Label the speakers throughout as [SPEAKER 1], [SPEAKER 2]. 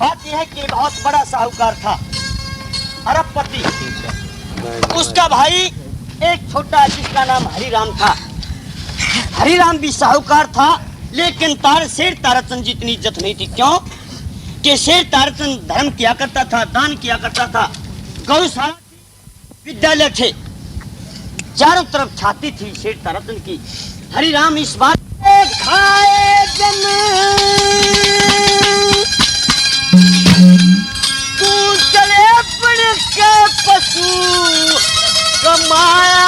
[SPEAKER 1] बात यह है कि बहुत बड़ा साहूकार था, अरबपति। उसका भाई एक छोटा जिसका नाम हरिराम था। हरिराम भी साहूकार था, लेकिन शेर ताराचंद जी इतनी इज्जत नहीं थी। क्यों कि शेर ताराचंद धर्म किया करता था, दान किया करता था, गौशाला, विद्यालय थे, चारों तरफ छाती थी शेर ताराचंद की। हरिराम इस बात खाए जन तू चले पड़ के पशु कमाया,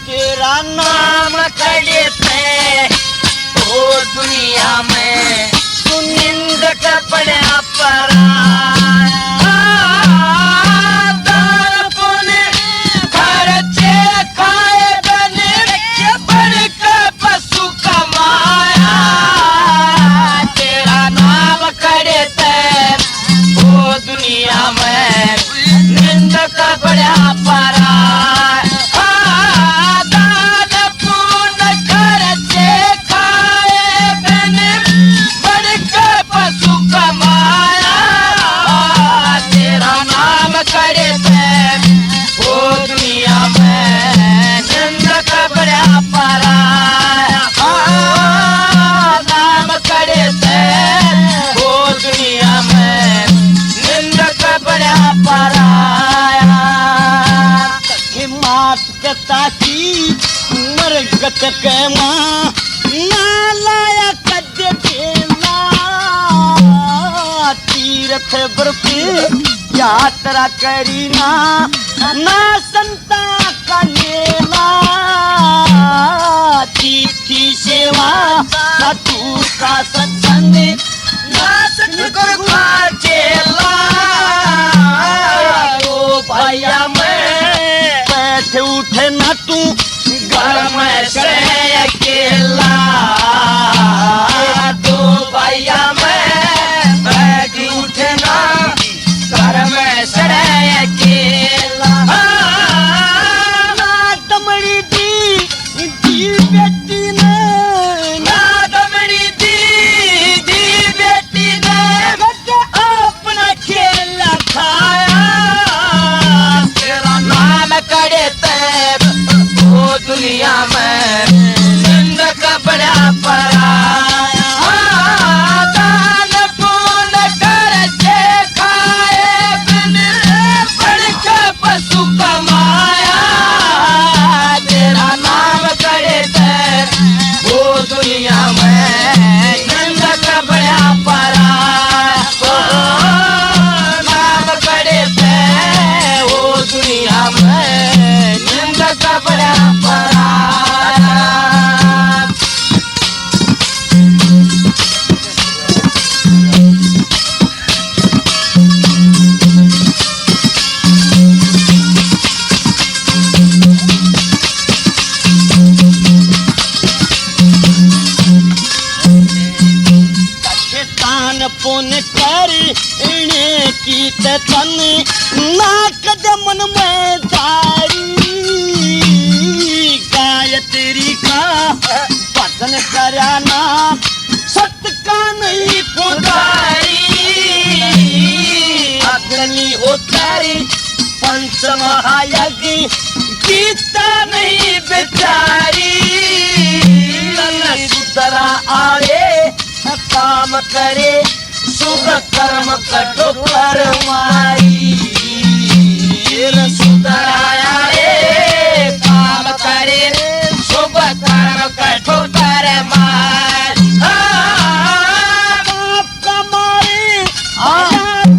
[SPEAKER 1] तेरा नाम कड़े पे ओ दुनिया में तू निंदक पड़ा परा। तीर्थ बर्फी यात्रा करी ना संता का नेला, तीर्थी सेवा ना दूर का सत्संग ना सतगुरु का चेला। ओ भैया मैं बैठे उठे ना तू घर में से अकेला, तो भैया मैं बैठ उठे ना घर में से अकेला। ना दमड़ी दी बेटी ने, ना दमड़ी दी बेटी ने अपना खेला खाया, तेरा नाम करे तैब दुनिया में निंद का बड़ा पराया। दान पुण्य करके खाए बिन बढ़ के पशु कमाया, तेरा नाम करे वो दुनिया में निंद का बड़ा पराया। नाम करे वो दुनिया में निंद का बड़ा पराया। पुन कर की तन ना कदमन में दारी, गायत्री का भजन कराना सत्य का नहीं पुजारी, अग्नि उतारी पंच महायज्ञ गीता नहीं बेचारी, सुतरा आवे काम करे शुभ कर्म कटो पर मारी, सुतराया रे काम करे शुभ कर्म कटो पर मारी। बाप कमाए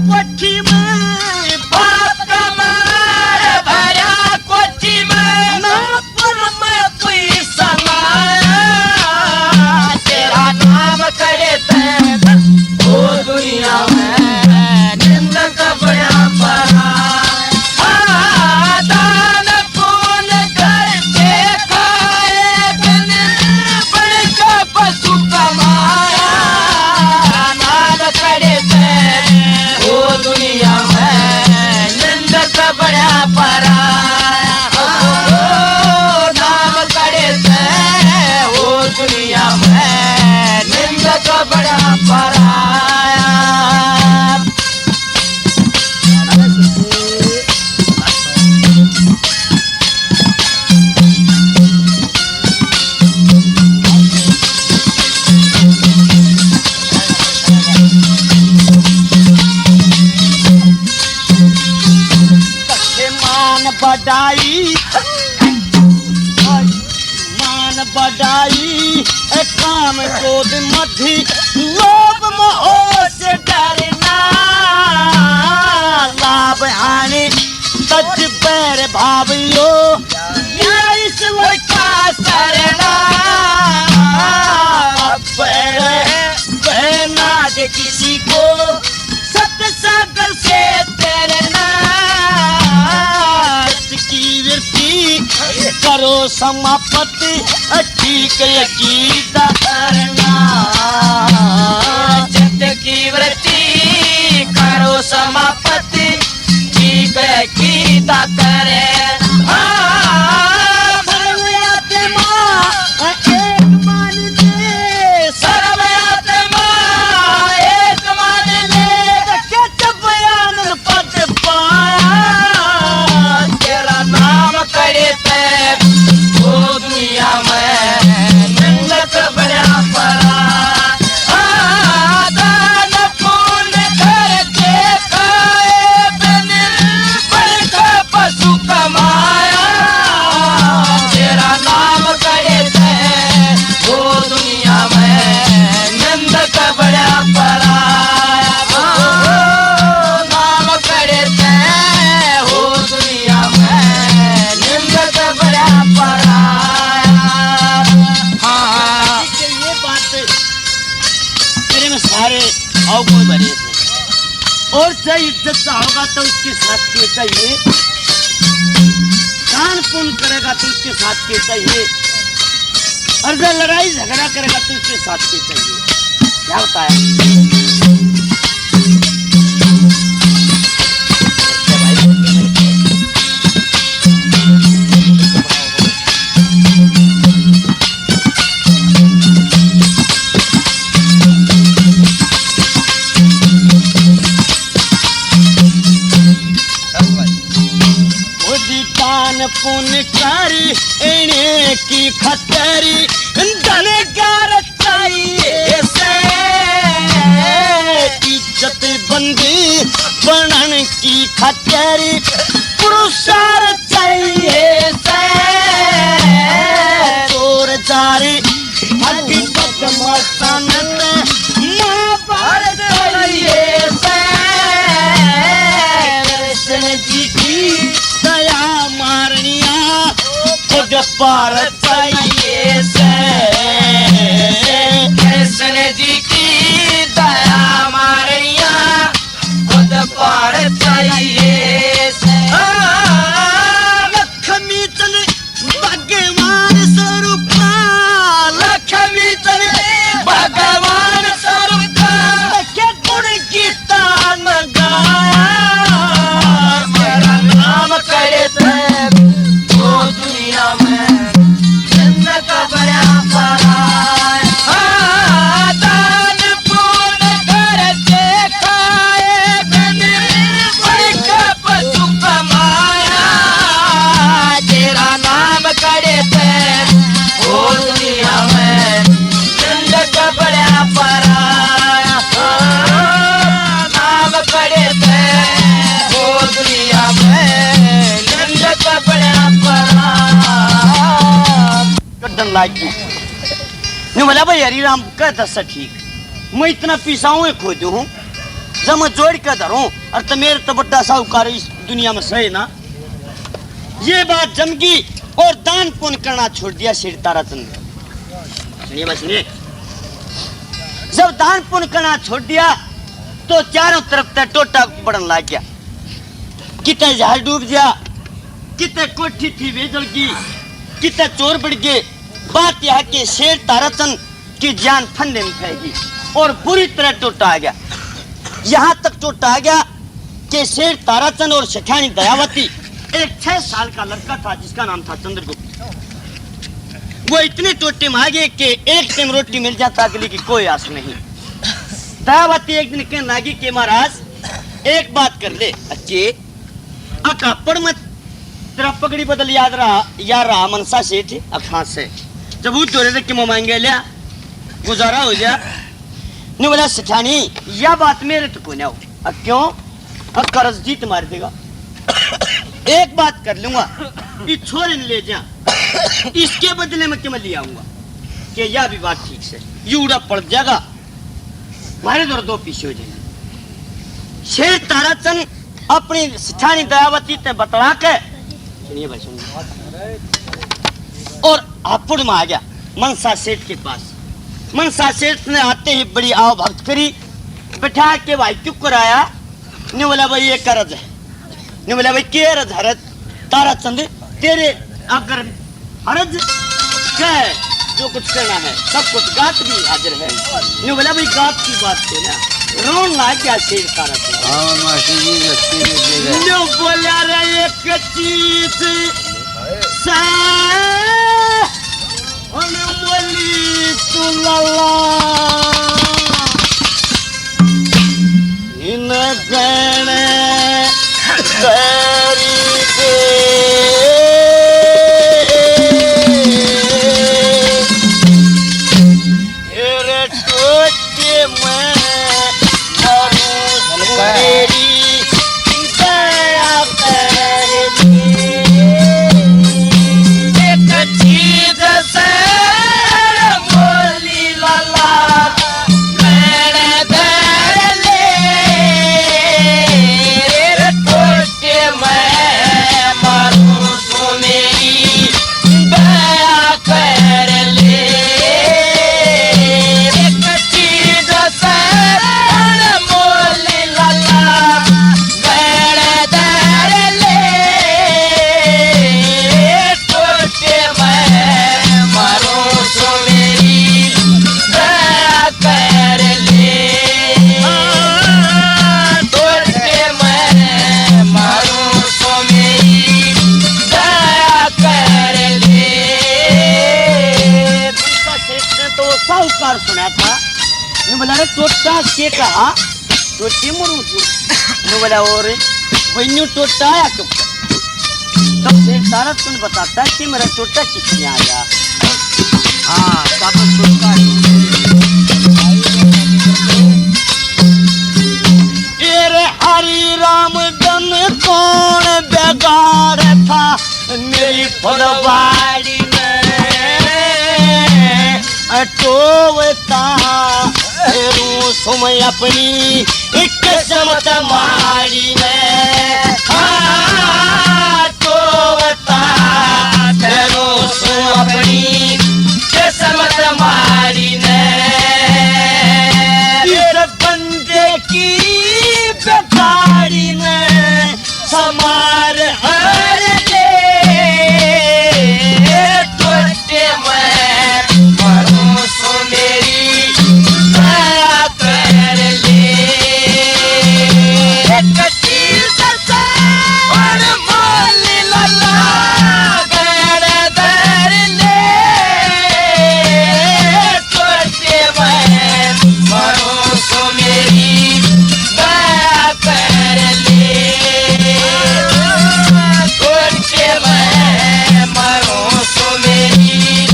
[SPEAKER 1] कोठी में, बाप कमाए भरा कोठी में, ना पर में कोई समाया, तेरा नाम करे ओ दुनिया में निंद का बड़ा पराया।
[SPEAKER 2] का बड़ा पराया।
[SPEAKER 1] बढ़ाई मान बढ़ाई काम क्रोध मधि लोभ मोह से डरना लाभ हानि तज पैर भावियो ईश्वर का शरणा बहना दे किसी को सत्संग से तैरना की वृत्ति करो समापत्ति ठीक यकीदा करना
[SPEAKER 2] चित्त की वृत्ति करो समापत्ति ठीक यकीदा करे।
[SPEAKER 1] और सही इज्जत होगा तो उसके साथ के चाहिए, दान पुण्य करेगा तो उसके साथ के चाहिए, और जब लड़ाई झगड़ा करेगा तो उसके साथ के चाहिए। क्या बताया? पुण्य कारी इन्हें की खतरी दलगार चाहिए से इज्जत बंदी बनन की खतरी पुरुषार चाहिए से चोर जारी हकीकत मसनत महाभारत चाहिए से कृष्ण जी की दया मारनिया खुद पार चाहिए से
[SPEAKER 2] कृष्ण जी की दया मारनिया खुद पार चाहिए से।
[SPEAKER 1] लक्ष्मी चल भगवान स्वरूप
[SPEAKER 2] लक्ष्मी चल भगवान स्वरूप
[SPEAKER 1] के गुण गीता न गाया
[SPEAKER 2] करे वो दुनिया में जन्नत बड़ा पराया। दान पुण्य करके खाए बिन बड़ी कप सुख माया तेरा नाम करे वो दुनिया में जन्नत बड़ा पराया। नाम करे वो दुनिया में
[SPEAKER 1] कड्डन लागी ने बोला भाई हरिराम कहता सा ठीक, मैं इतना पीसाऊं खोजू हूँ जब मैं जोड़ कर धरूं और तो मेरे तो बड़ा साहूकार इस दुनिया में सही ना। ये बात जमगी और दान पुण्य करना छोड़ दिया श्री ताराचंद। सुनिए बस सुनिए, जब दान पुण्य करना छोड़ दिया तो चारों तरफ तक टोटा बढ़न लग गया, कितने जहाज डूब गया, कितने कोठी थी वे जल गई, कितने चोर बढ़ गए। बात यह कि शेर ताराचंद की जान फंदे में फैली और बुरी तरह टोटा आ गया। यहाँ तक टोटा आ गया कि शेर ताराचंद और सेठानी दयावती एक 6 साल का लड़का था जिसका नाम था चंद्रगुप्त। वो इतने टोटे में आ गए कि एक टाइम रोटी मिल जाता अगली की कोई आस नहीं। दयावती एक दिन कहने लगी कि महाराज एक बात कर ले अच्छे अकापड़ मत तेरा पगड़ी बदल याद रहा मनसा सेठ अखा से जब वो जोरे से कि मांगे लिया गुजारा हो गया नहीं बोला सिठानी यह बात मेरे तो को ना हो क्यों कर्ज जीत मार देगा एक बात कर लूंगा इस छोरे ने ले जा इसके बदले में क्या मैं ले आऊंगा कि यह भी बात ठीक से यूड़ा पड़ जाएगा मारे दो पीछे हो जाएंगे शेर ताराचंद अपनी सिठानी दयावती ते बतला के सुनिए भाई सुनिए और हापुड़ में आ गया मनसा सेठ के पास मनसा सेठ ने आते ही बड़ी आव भक्त करी बैठा के भाई क्यों कराया ने बोला भाई ये कर्ज है ने बोला भाई के अर्ज हरज ताराचंद तेरे अगर हरज क्या है जो कुछ करना है सब कुछ गात भी हाजिर है ने बोला भाई गात की बात है ना रोन ला क्या शेर ताराचंद
[SPEAKER 2] हाँ मासी जी रस्ते में दे गए
[SPEAKER 1] ने बोला रे एक चीज सा बोली तू लला इन गणे करी दे तेरे टोटे में मरूं तेरी दया कर दे एक चीज से साहूकार सुना था ने बोला रे टोटा के कहा टोटी मरू ने बोला और वन्यू टोटा आया क्यों तब से सारा तुम बताता है कि मेरा टोटा किसने आया हाँ सब टोटा तेरे हरि राम दम कौन बेगार था मेरी फुलवाड़ी टोवता रू समय अपनी एक समत मारी में टोवता रू अपनी समत मारी में इस बंदे की बेकारी में समार हर ले टोटे में मेरी दया कर ले एक चीज से और मोल लला गड़ दर ले टोटे में मरो सो मेरी दया कर ले टोटे में मरो सो मेरी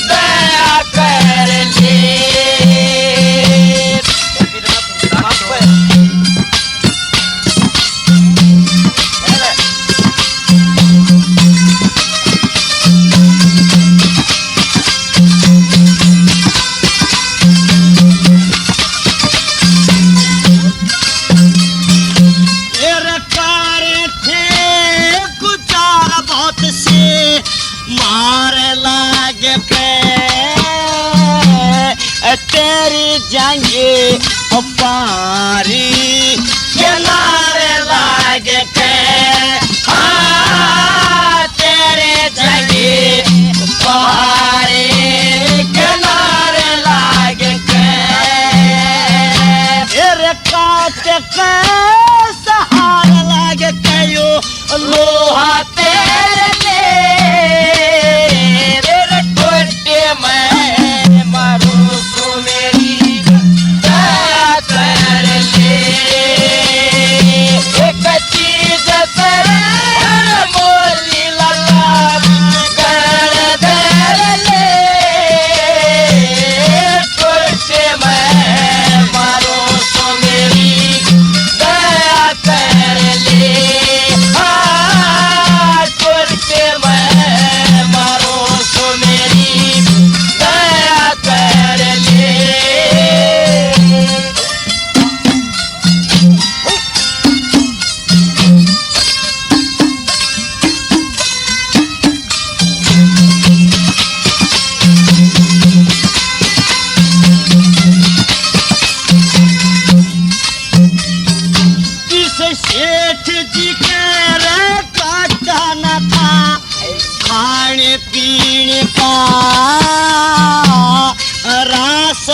[SPEAKER 1] दया कर ले तेरी जाएंगे पारी किनारे लागे के तेरे जाएंगे पारी किनारे लागे के तेरे काट के सहारा लागे के यो लोहा तेरे तेरे टोटे में मारू सो मेरी दया कर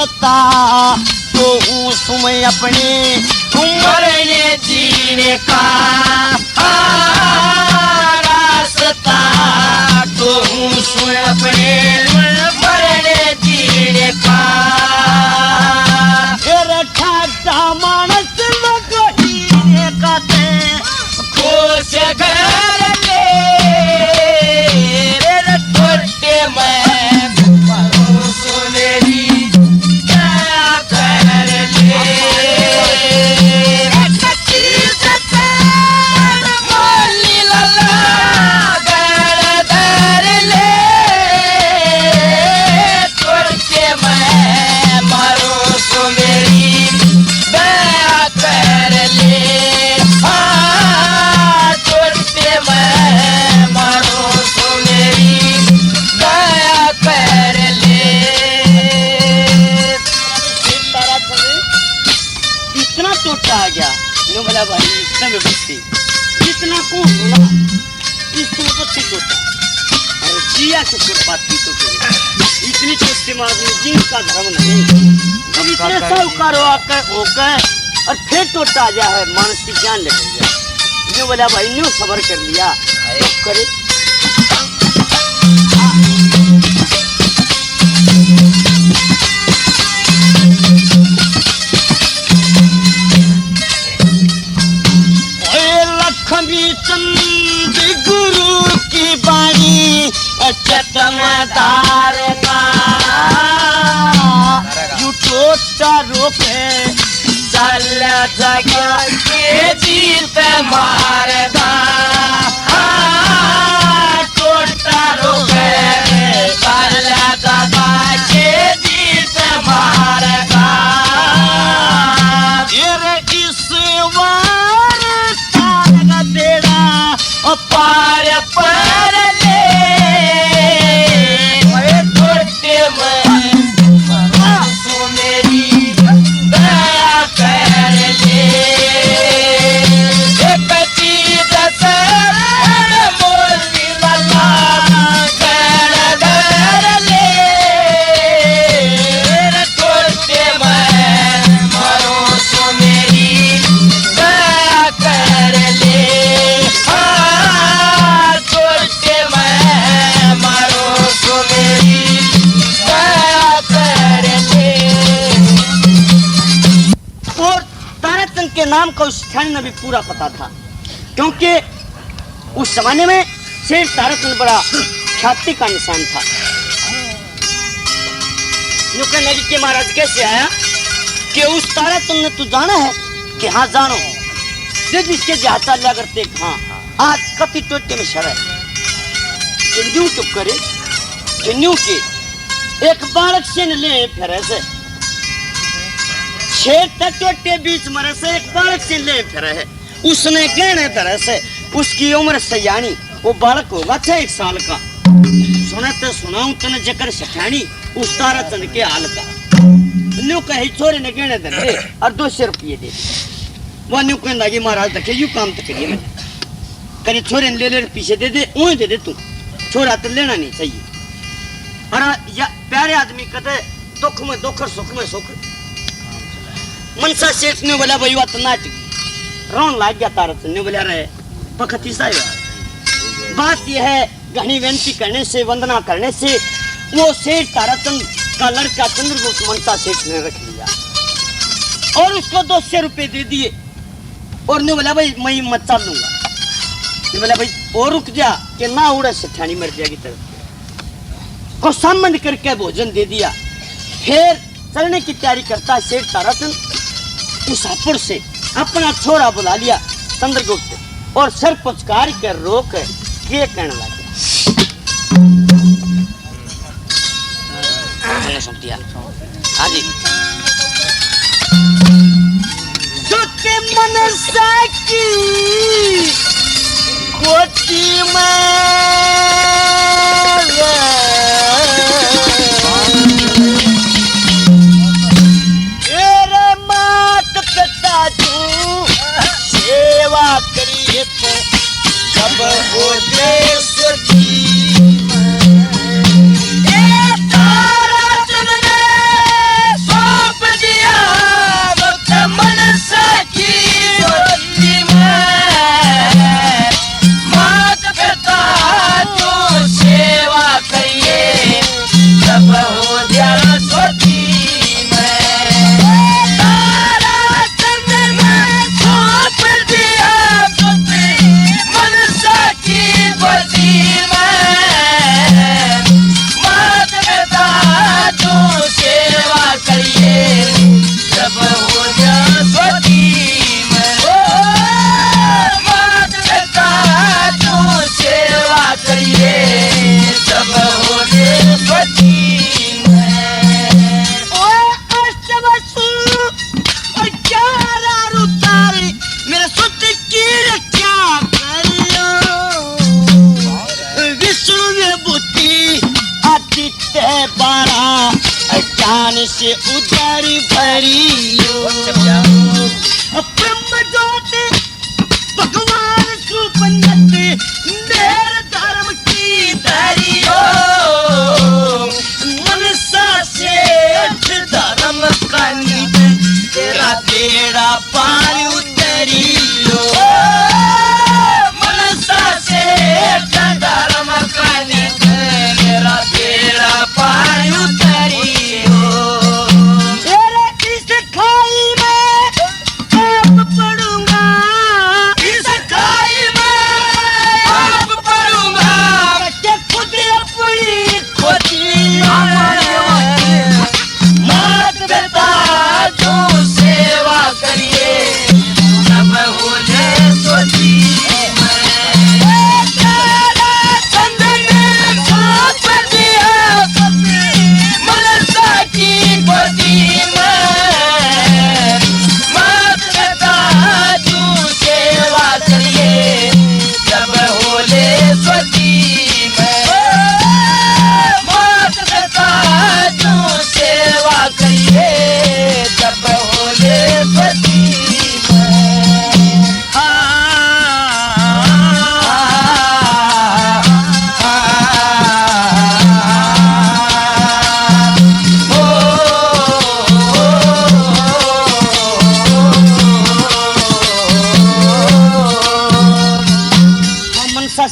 [SPEAKER 1] करता तो हूँ सुमय अपने
[SPEAKER 2] मरने जीने का रास्ता तो हूँ सुन अपने मरने जीने का
[SPEAKER 1] ठाटा मानस लोग हीरे कहते
[SPEAKER 2] खुश घर ले रे छोटे मैं सुनेरी क्या कर ले मोली लला गड़धर ले छोटे मैं मारो सुनेरी दया कर ले छोटे मैं मारो सुनेरी दया कर ले
[SPEAKER 1] इतना टोटा आ गया नो बोला भाई इतना व्यवस्थी इतना कौन बोला इसको बच्ची टोटा और जिया के खुरपाती तो करे इतनी छोटी मारनी जिनका धर्म नहीं जब इतने साहूकार होकर और फिर टोटा आ गया है मानस की जान निकल गया नो बोला भाई न्यू सबर कर लिया तो करे लक्ष्मी चंद गुरु की बाणी चटमदार का टोटा रोके
[SPEAKER 2] चल जगह के जीत मारदा टोटा रोके चल जगह के जीत मारदा
[SPEAKER 1] इस वार तारगा बेड़ा
[SPEAKER 2] पार पर ले छोटे में सुनेरी दया कर ले एक चीज से मोली लला गड़धर ले छोटे में मारो सुनेरी दया कर ले छोटे मैं मारो सुनेरी दया कर ले
[SPEAKER 1] और ताराचंद के नाम का उस स्थान में भी पूरा पता था क्योंकि उस जमाने में शेर ताराचंद बड़ा ख्याति का निशान था यूं कहने लगी कि महाराज कैसे आया कि उस ताराचंद ने तू जाना है कि हाँ जानो दे जिसके जाता लिया करते हाँ आज कति टोटे में शर है कि न्यू चुप करे कि न्यू के एक बालक से न ले फिर ऐसे छह टोटे बीच मरे से एक बालक से ले फिर है उसने कहने तरह से उसकी उम्र सयानी वो बालक होगा 1 साल का सुने तो सुनाऊं तने जकर सठानी उस ताराचंद के हाल का न्यू कहे छोरे ने कहने दे और 200 रुपये दे वो न्यू कहने लगी महाराज देखे यू काम तो करिए मैं करे छोरे ने ले पीछे दे दे उन्हें दे दे तू छोरा तो लेना नहीं चाहिए और या प्यारे आदमी कहते दुख में दुख सुख में सुख मनसा सेठ ने बोला भाई बात नाटक रोन लाग गया ताराचंद ने बोला रहे पखती सा बात यह है घनी विनती करने से वंदना करने से वो सेठ ताराचंद का लड़का चंद्रगुप्त मनसा सेठ ने रख लिया और उसको 200 रुपए दे दिए और ने बोला भाई मैं मत चाल लूंगा ने बोला भाई और रुक जा कि ना उड़ा सेठानी मर जाएगी तरफ को संबंध करके भोजन दे दिया फिर चलने की तैयारी करता है सेठ ताराचंद उस हापुड़ से अपना छोरा बुला लिया चंद्रगुप्त और सर पुचकार कर रोक के कहने लगा सुन दिया हाँ जी सुते मनसा की कोठी में सेवा करिए तो सब हो देश की ताराचंद ने ज्ञान से उदारी भरियो ब्रह्म ज्योति भगवान सुपन्नत मेरे धर्म की धरियो मनसा सेठ धर्म का निध तेरा बेड़ा पार उतरियो मनसा सेठ धर्म का निध मेरा बेड़ा पार उतरियो तेरे इस खाई में आप पड़ूंगा इस खाई में आप पड़ूंगा बच्चे खुद अपनी खोजी मात पिता जो सेवा करिए सब हो जाए सोची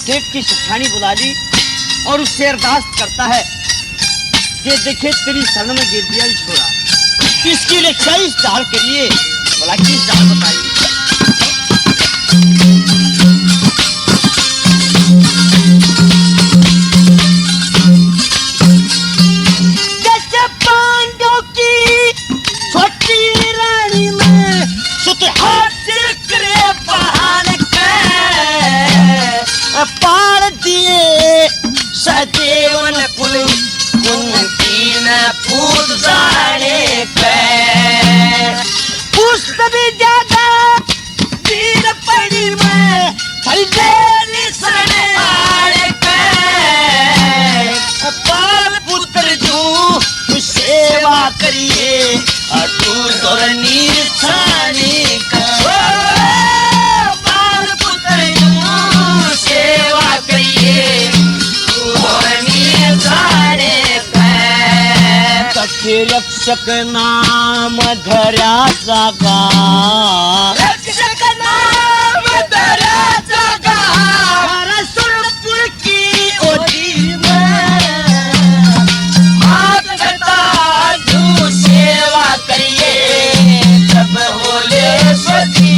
[SPEAKER 1] सेठ की शिक्षाणी बुला ली और उससे अरदास करता है कि देखे तेरी शरण में गिर दिया छोड़ा इसकी लिए 40 डाल करिए बोला 20 डाल बताइए जैसे पांडव की छोटी रानी में सुत हाथ से करे बहाने पार दिए सदेवन पुल कुंती न फूट जाने पे पुष्प भी ज्यादा वीर पड़ी में फलदेली सरने आने पे पाल पुत्र जो सेवा करिए अटू और नीरछाने का रक्षक नाम धर्याचा गा रक्षक नाम धर्याचा गा सुरपुर की ओटी मात पिता जो सेवा करिए सब होले सती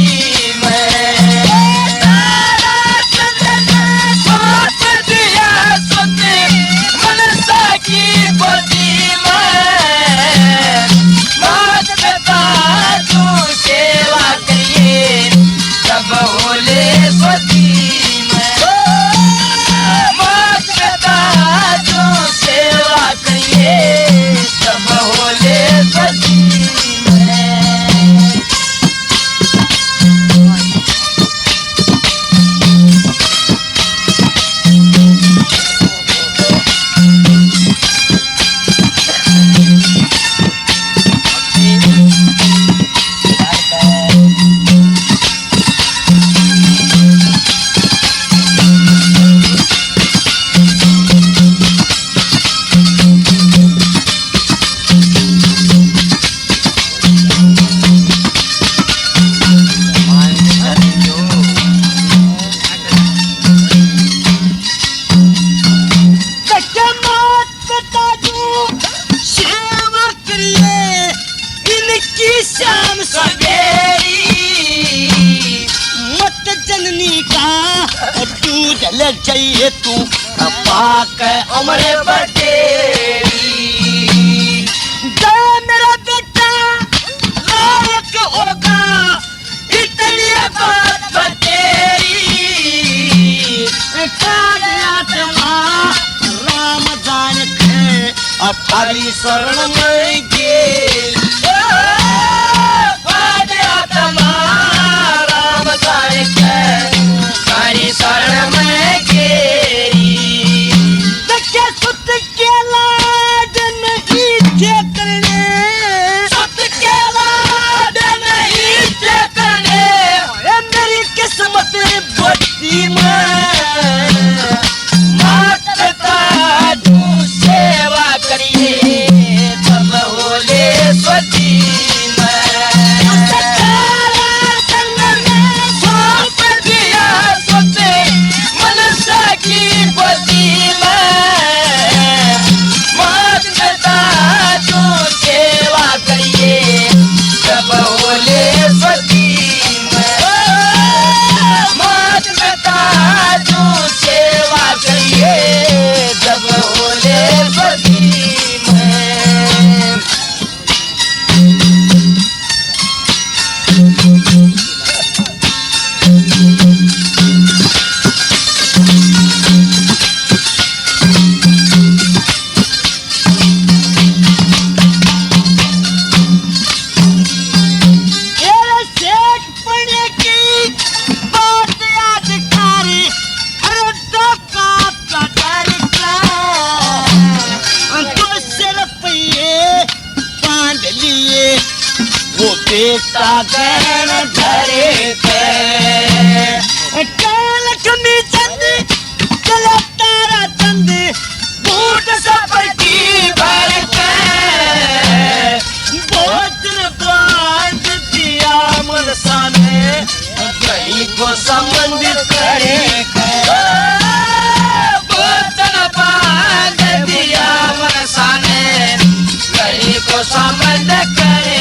[SPEAKER 1] चाहिए तू पाक अमरे बटेरी मेरा बेटा लायक होगा इतनी बात बटेरी राम जान के अठारी शरण में गे राम जान के शरण में सुत के लाड नहीं करने जिए वो बेटा गैर धरे थे लक्ष्मी चंद चला तारा चंद बूट सफर की भर के भोजन बांध दिया मनसा ने गई को संबंधित करे
[SPEAKER 2] भोजन बांध दिया मनसा ने गई को संबंध करे